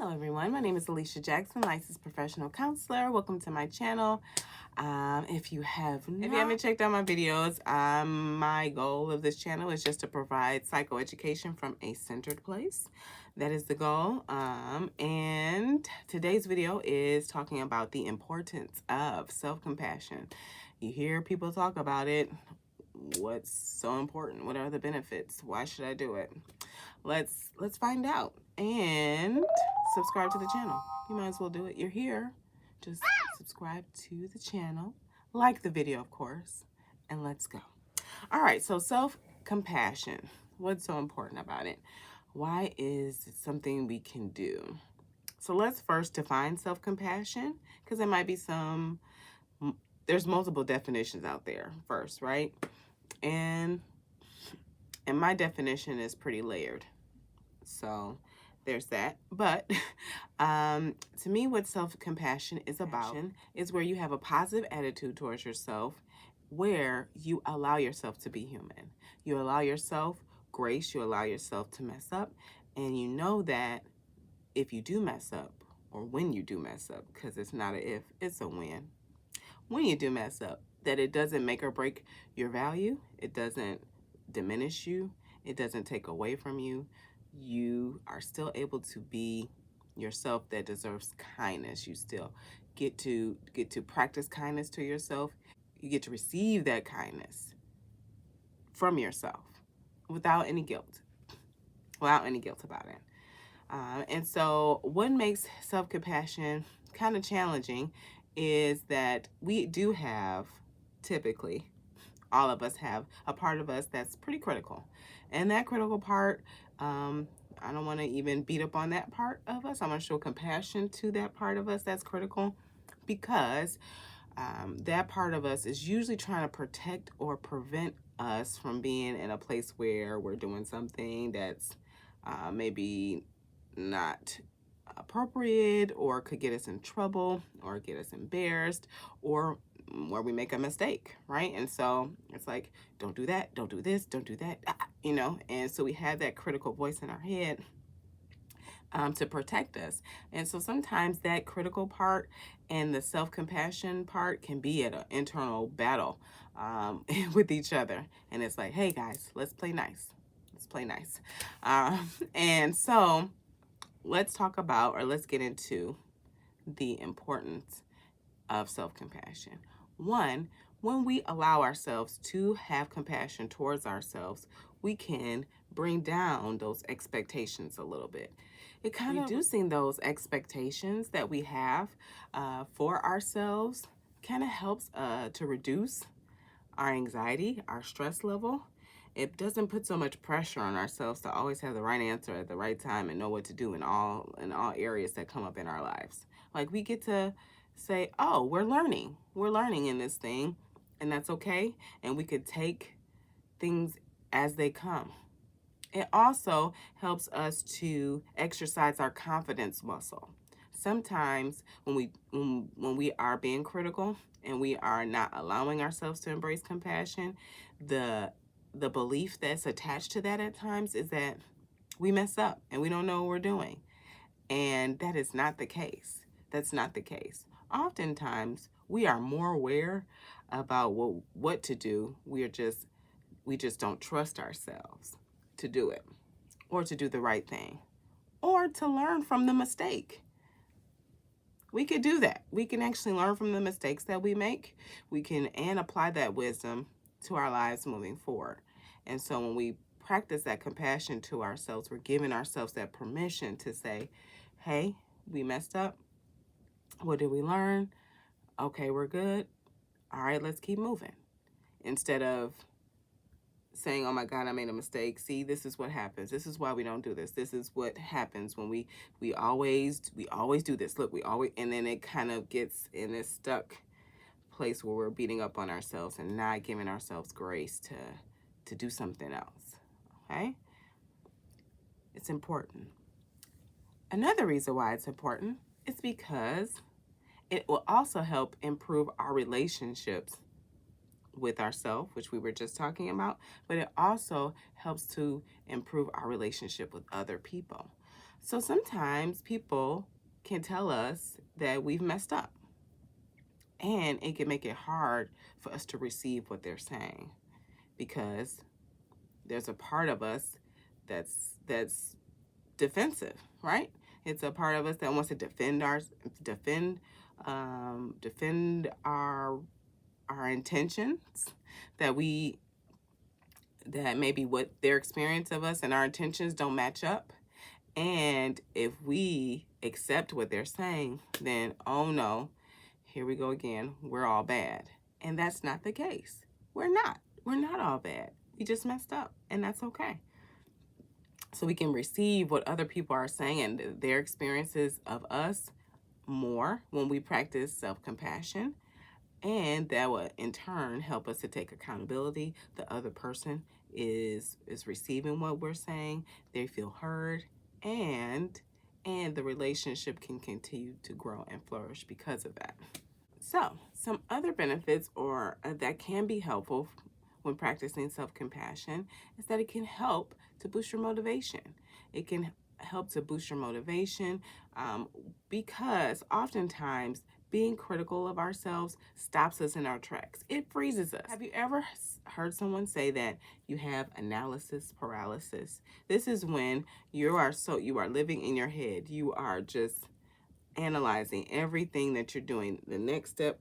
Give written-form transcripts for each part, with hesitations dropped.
Hello everyone, my name is Alicia Jackson, licensed professional counselor. Welcome to my channel. If you haven't checked out my videos, my goal of this channel is just to provide psychoeducation from a centered place. That is the goal. And today's video is talking about the importance of self-compassion. You hear people talk about it. What's so important? What are the benefits? Why should I do it? Let's find out. And subscribe to the channel. You might as well do it. You're here. Just subscribe to the channel. Like the video, of course. And let's go. All right, so self-compassion. What's so important about it? Why is it something we can do? So let's first define self-compassion, because there might be there's multiple definitions out there first, right? And my definition is pretty layered. So there's that. But to me, what self-compassion is about is where you have a positive attitude towards yourself, where you allow yourself to be human. You allow yourself grace, you allow yourself to mess up, and you know that if you do mess up, or when you do mess up, because it's not a if, it's a when. When you do mess up, that it doesn't make or break your value, it doesn't diminish you, it doesn't take away from you. You are still able to be yourself that deserves kindness. You still get to practice kindness to yourself. You get to receive that kindness from yourself without any guilt about it. And so what makes self-compassion kind of challenging is that we do have, typically, all of us have a part of us that's pretty critical. And that critical part, I don't want to even beat up on that part of us. I want to show compassion to that part of us that's critical, because that part of us is usually trying to protect or prevent us from being in a place where we're doing something that's maybe not appropriate, or could get us in trouble, or get us embarrassed, or where we make a mistake, right? And so it's like, don't do that, don't do this, don't do that, you know? And so we have that critical voice in our head to protect us. And so sometimes that critical part and the self-compassion part can be at an internal battle with each other. And it's like, hey guys, let's play nice. Let's play nice. And so let's talk about, or let's get into the importance of self-compassion. One, when we allow ourselves to have compassion towards ourselves, we can bring down those expectations a little bit. It kind of reducing those expectations that we have for ourselves kind of helps to reduce our anxiety, our stress level. It doesn't put so much pressure on ourselves to always have the right answer at the right time and know what to do in all areas that come up in our lives. Like, we get to say, oh, we're learning in this thing, and that's okay. And we could take things as they come. It also helps us to exercise our confidence muscle. Sometimes when we are being critical and we are not allowing ourselves to embrace compassion, the belief that's attached to that at times is that we mess up and we don't know what we're doing. And that is not the case. That's not the case. Oftentimes, we are more aware about what to do. We just don't trust ourselves to do it, or to do the right thing, or to learn from the mistake. We could do that. We can actually learn from the mistakes that we make. We can and apply that wisdom to our lives moving forward. And so when we practice that compassion to ourselves, we're giving ourselves that permission to say, hey, we messed up. What did we learn? Okay, we're good. All right, let's keep moving. Instead of saying, oh my God, I made a mistake. See, this is what happens. This is why we don't do this. This is what happens when we always do this. Look, and then it kind of gets in this stuck place where we're beating up on ourselves and not giving ourselves grace to do something else. Okay? It's important. Another reason why it's important is because it will also help improve our relationships with ourselves, which we were just talking about, but it also helps to improve our relationship with other people. So sometimes people can tell us that we've messed up, and it can make it hard for us to receive what they're saying, because there's a part of us that's defensive, right? It's a part of us that wants to defend our intentions, that maybe what their experience of us and our intentions don't match up. And if we accept what they're saying, then, oh no, here we go again, we're all bad. And that's not the case. We're not all bad. We just messed up, and that's okay. So we can receive what other people are saying and their experiences of us more when we practice self-compassion. And that will in turn help us to take accountability. The other person is receiving what we're saying. They feel heard, and the relationship can continue to grow and flourish because of that. So, some other benefits or that can be helpful when practicing self-compassion is that it can help to boost your motivation. It can help to boost your motivation because oftentimes being critical of ourselves stops us in our tracks. It freezes us. Have you ever heard someone say that you have analysis paralysis? This is when you are living in your head. You are just analyzing everything that you're doing. The next step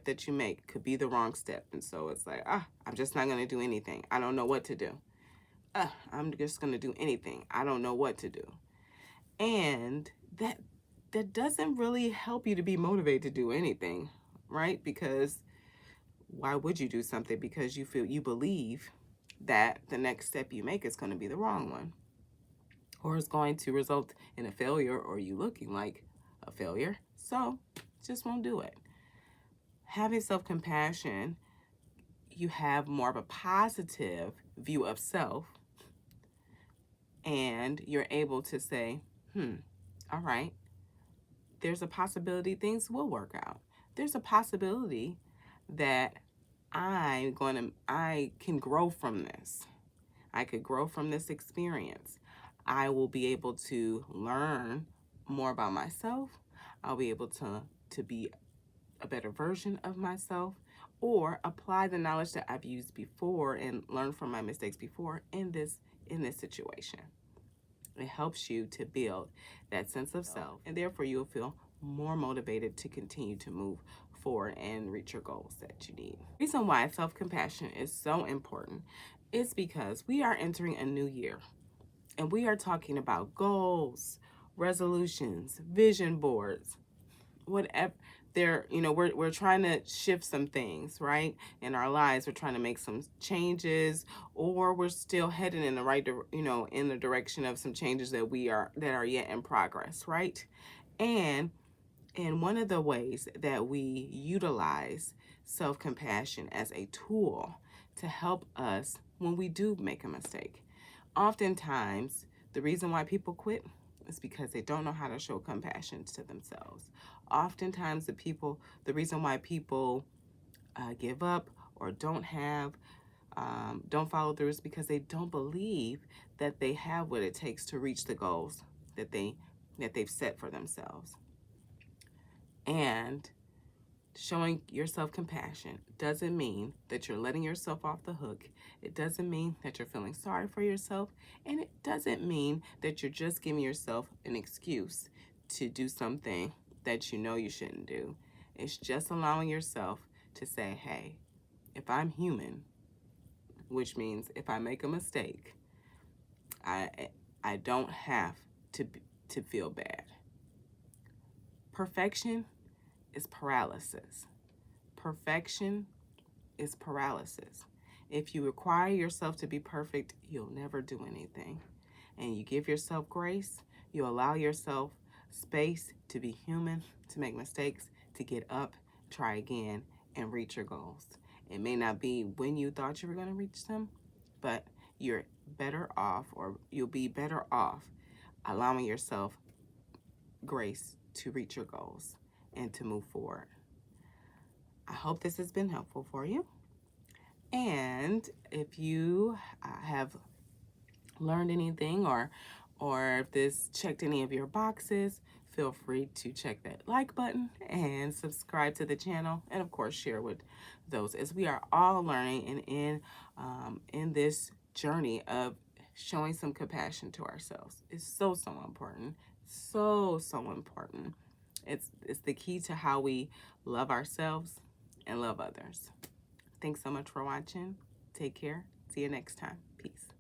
that you make could be the wrong step. And so it's like, I'm just not going to do anything. I don't know what to do. I'm just going to do anything. I don't know what to do. And that doesn't really help you to be motivated to do anything, right? Because why would you do something? Because you believe that the next step you make is going to be the wrong one, or is going to result in a failure, or you looking like a failure. So just won't do it. Having self-compassion, you have more of a positive view of self, and you're able to say, all right, there's a possibility things will work out. There's a possibility that I can grow from this. I could grow from this experience. I will be able to learn more about myself. I'll be able to be a better version of myself, or apply the knowledge that I've used before and learn from my mistakes before in this situation. It helps you to build that sense of self, and therefore you'll feel more motivated to continue to move forward and reach your goals that you need. The reason why self-compassion is so important is because we are entering a new year, and we are talking about goals, resolutions, vision boards, whatever. We're trying to shift some things, right, in our lives. We're trying to make some changes, or we're still heading in the in the direction of some changes that are yet in progress, right? And one of the ways that we utilize self-compassion as a tool to help us when we do make a mistake. Oftentimes, the reason why people quit is because they don't know how to show compassion to themselves. Oftentimes, the reason why people give up or don't follow through is because they don't believe that they have what it takes to reach the goals that they've set for themselves. And showing yourself compassion doesn't mean that you're letting yourself off the hook. It doesn't mean that you're feeling sorry for yourself. And it doesn't mean that you're just giving yourself an excuse to do something that you know you shouldn't do. It's just allowing yourself to say, hey, if I'm human, which means if I make a mistake, I don't have to feel bad. Perfection is paralysis. Perfection is paralysis. If you require yourself to be perfect, you'll never do anything. And you give yourself grace, you allow yourself space to be human, to make mistakes, to get up, try again, and reach your goals. It may not be when you thought you were going to reach them, but you're better off, or you'll be better off allowing yourself grace to reach your goals and to move forward. I hope this has been helpful for you. And if you have learned anything or or if this checked any of your boxes, feel free to check that like button and subscribe to the channel, and of course share with those, as we are all learning and in this journey of showing some compassion to ourselves. It's so important, so important. It's the key to how we love ourselves and love others. Thanks so much for watching. Take care. See you next time. Peace.